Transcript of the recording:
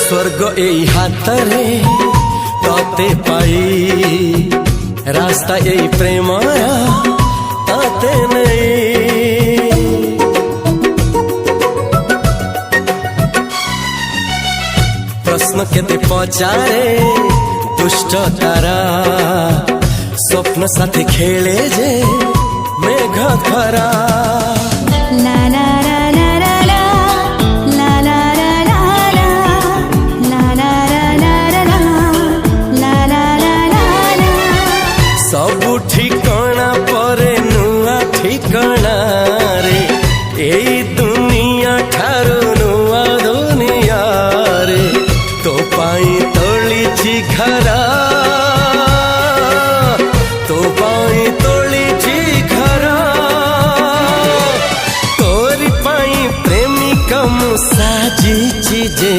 स्वर्ग एई हातरे तते पाई रास्ता एई प्रेमाया ताते नहीं। प्रश्न केते पचारे दुष्ट तारा स्वप्न साथी खेले जे मेघ खरा। ला ला ला ला ला ला ला ला ला ला ला ला ला ला ला। सबु ठिकाना परे नुआ ठिकाना रे एई दुनिया ठारू नुआ दुनिया रे। तो पाई तोलिछि घरा तो पाई तोलिछि घरा तोरी पाई प्रेमिका मु साजिछि जे।